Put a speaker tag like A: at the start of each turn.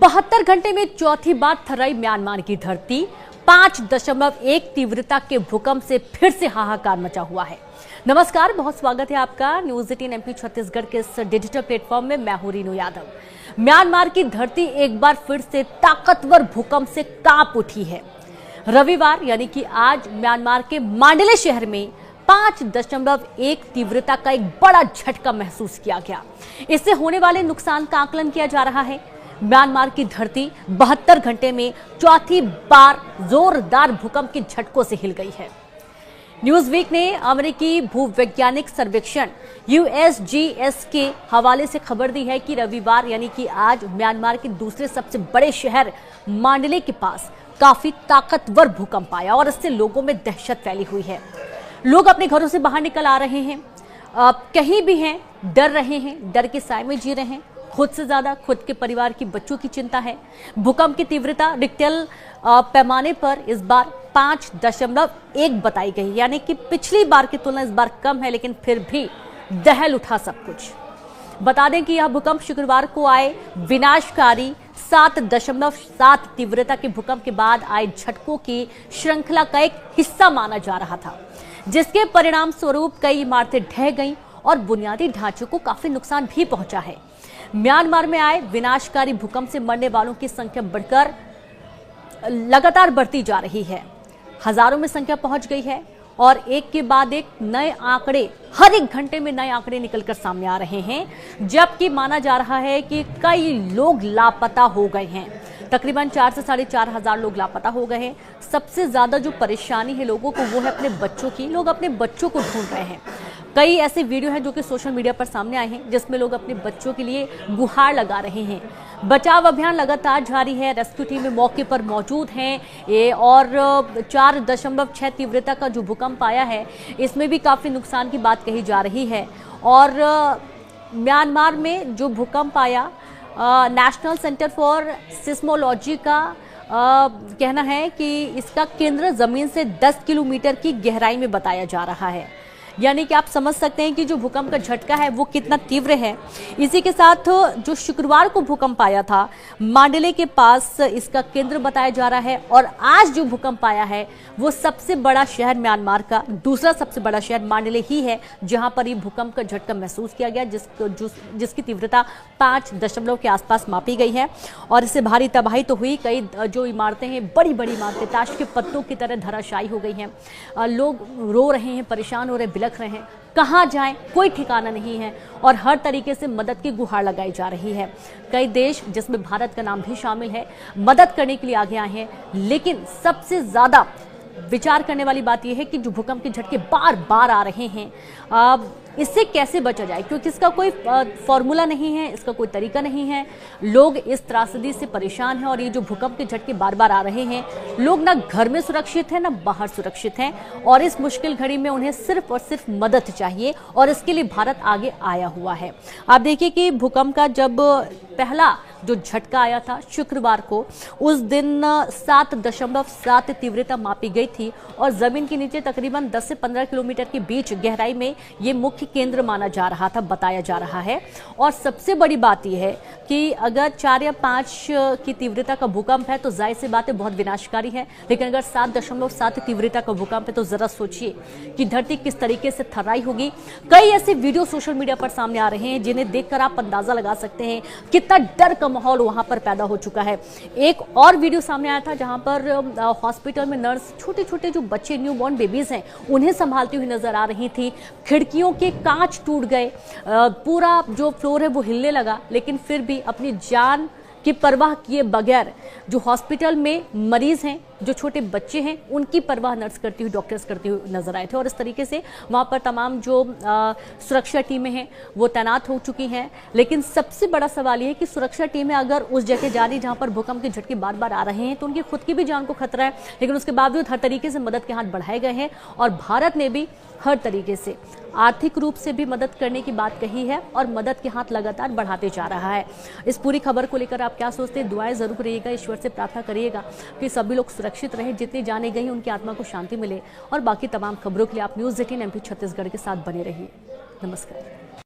A: 72 घंटे में चौथी बार थर्राई म्यांमार की धरती। 5.1 तीव्रता के भूकंप से फिर से हाहाकार मचा हुआ है। नमस्कार, बहुत स्वागत है आपका न्यूज 18 एमपी छत्तीसगढ़ के इस डिजिटल प्लेटफॉर्म में। मैं हूं रीनू यादव। म्यांमार की धरती एक बार फिर से ताकतवर भूकंप से कांप उठी है। रविवार यानी कि आज म्यांमार के मांडले शहर में 5.1 तीव्रता का एक बड़ा झटका महसूस किया गया। इससे होने वाले नुकसान का आकलन किया जा रहा है। म्यांमार की धरती 72 घंटे में चौथी बार जोरदार भूकंप के झटकों से हिल गई है। न्यूज वीक ने अमेरिकी भूवैज्ञानिक सर्वेक्षण USGS के हवाले से खबर दी है कि रविवार यानी कि आज म्यांमार के दूसरे सबसे बड़े शहर मांडले के पास काफी ताकतवर भूकंप आया और इससे लोगों में दहशत फैली हुई है। लोग अपने घरों से बाहर निकल आ रहे हैं, कहीं भी हैं, डर रहे हैं, डर के साए में जी रहे हैं। खुद से ज्यादा खुद के परिवार की बच्चों की चिंता है। भूकंप की तीव्रता रिक्टर पैमाने पर इस बार 5.1 बताई गई, यानी कि पिछली बार की तुलना इस बार कम है, लेकिन फिर भी दहल उठा सब कुछ। बता दें कि यह भूकंप शुक्रवार को आए विनाशकारी 7.7 तीव्रता के भूकंप के बाद आए झटकों की श्रृंखला का एक हिस्सा माना जा रहा था, जिसके परिणाम स्वरूप कई इमारतें ढह गईं और बुनियादी ढांचे को काफी नुकसान भी पहुंचा है। म्यांमार में आए विनाशकारी भूकंप से मरने वालों की संख्या बढ़कर लगातार बढ़ती जा रही है। हजारों में संख्या पहुंच गई है और एक के बाद एक नए आंकड़े, हर एक घंटे में नए आंकड़े निकलकर सामने आ रहे हैं, जबकि माना जा रहा है कि कई लोग लापता हो गए हैं। तकरीबन 4 से 4.5 हजार लोग लापता हो गए हैं। सबसे ज्यादा जो परेशानी है लोगों को वो है अपने बच्चों की। लोग अपने बच्चों को ढूंढ रहे हैं। कई ऐसे वीडियो हैं जो कि सोशल मीडिया पर सामने आए हैं, जिसमें लोग अपने बच्चों के लिए गुहार लगा रहे हैं। बचाव अभियान लगातार जारी है। रेस्क्यू टीमें मौके पर मौजूद हैं और 4.6 तीव्रता का जो भूकंप आया है, इसमें भी काफी नुकसान की बात कही जा रही है। और म्यांमार में जो भूकंप आया, नेशनल सेंटर फॉर सिस्मोलॉजी का कहना है कि इसका केंद्र जमीन से 10 किलोमीटर की गहराई में बताया जा रहा है। यानी कि आप समझ सकते हैं कि जो भूकंप का झटका है वो कितना तीव्र है। इसी के साथ जो शुक्रवार को भूकंप आया था मांडले के पास, इसका केंद्र बताया जा रहा है। और आज जो भूकंप आया है वो सबसे बड़ा शहर म्यांमार का दूसरा सबसे बड़ा शहर मांडले ही है, जहां पर ये भूकंप का झटका महसूस किया गया, जिसकी तीव्रता 5 के आसपास मापी गई है। और इससे भारी तबाही तो हुई। कई जो इमारतें हैं, बड़ी बड़ी इमारतें ताश के पत्तों की तरह धराशायी हो गई हैं। लोग रो रहे हैं, परेशान हो रहे हैं, बिलख रहे हैं। कहां जाएं कोई ठिकाना नहीं है और हर तरीके से मदद की गुहार लगाई जा रही है। कई देश, जिसमें भारत का नाम भी शामिल है, मदद करने के लिए आगे आए हैं। लेकिन सबसे ज्यादा विचार करने वाली बात यह है कि जो भूकंप के झटके बार बार आ रहे हैं, इससे कैसे बचा जाए, क्योंकि इसका कोई फॉर्मूला नहीं है, इसका कोई तरीका नहीं है। लोग इस त्रासदी से परेशान हैं और ये जो भूकंप के झटके बार बार आ रहे हैं, लोग ना घर में सुरक्षित हैं ना बाहर सुरक्षित हैं और इस मुश्किल घड़ी में उन्हें सिर्फ और सिर्फ मदद चाहिए और इसके लिए भारत आगे आया हुआ है। आप देखिए कि भूकंप का जब पहला जो झटका आया था शुक्रवार को, उस दिन 7.7 तीव्रता मापी गई थी और जमीन के नीचे तकरीबन 10 से 15 किलोमीटर के बीच गहराई में ये मुख्य केंद्र माना जा रहा था, बताया जा रहा है। और सबसे बड़ी बात यह है कि अगर 4 या 5 की तीव्रता का भूकंप है तो जाहिर सी बात है बहुत विनाशकारी है, लेकिन अगर 7.7 तीव्रता का भूकंप है तो जरा सोचिए कि धरती किस तरीके से थर्राई होगी। कई ऐसे वीडियो सोशल मीडिया पर सामने आ रहे हैं जिन्हें देखकर आप अंदाजा लगा सकते हैं कितना डर का माहौल वहां पर पैदा हो चुका है। एक और वीडियो सामने आया था जहां पर हॉस्पिटल में नर्स छोटे छोटे जो बच्चे, न्यूबॉर्न बेबीज हैं, उन्हें संभालती हुई नजर आ रही थी। खिड़कियों के कांच टूट गए, पूरा जो फ्लोर है वो हिलने लगा, लेकिन फिर भी अपनी जान की परवाह किए बगैर जो हॉस्पिटल में मरीज हैं, जो छोटे बच्चे हैं, उनकी परवाह नर्स करती हुई, डॉक्टर्स करती हुई नजर आए थे। और इस तरीके से वहां पर तमाम जो सुरक्षा टीमें हैं वो तैनात हो चुकी हैं। लेकिन सबसे बड़ा सवाल ये है कि सुरक्षा टीमें अगर उस जगह जा रही जहां पर भूकंप के झटके बार बार आ रहे हैं तो उनकी खुद की भी जान को खतरा है, लेकिन उसके बावजूद हर तरीके से मदद के हाथ बढ़ाए गए हैं और भारत ने भी हर तरीके से आर्थिक रूप से भी मदद करने की बात कही है और मदद के हाथ लगातार बढ़ाते जा रहा है। इस पूरी खबर को लेकर आप क्या सोचते हैं? दुआएं जरूर करिएगा, ईश्वर से प्रार्थना करिएगा कि सभी लोग सुरक्षित रहें, जितनी जाने गई उनकी आत्मा को शांति मिले। और बाकी तमाम खबरों के लिए आप न्यूज 18 एमपी छत्तीसगढ़ के साथ बने रहिए। नमस्कार।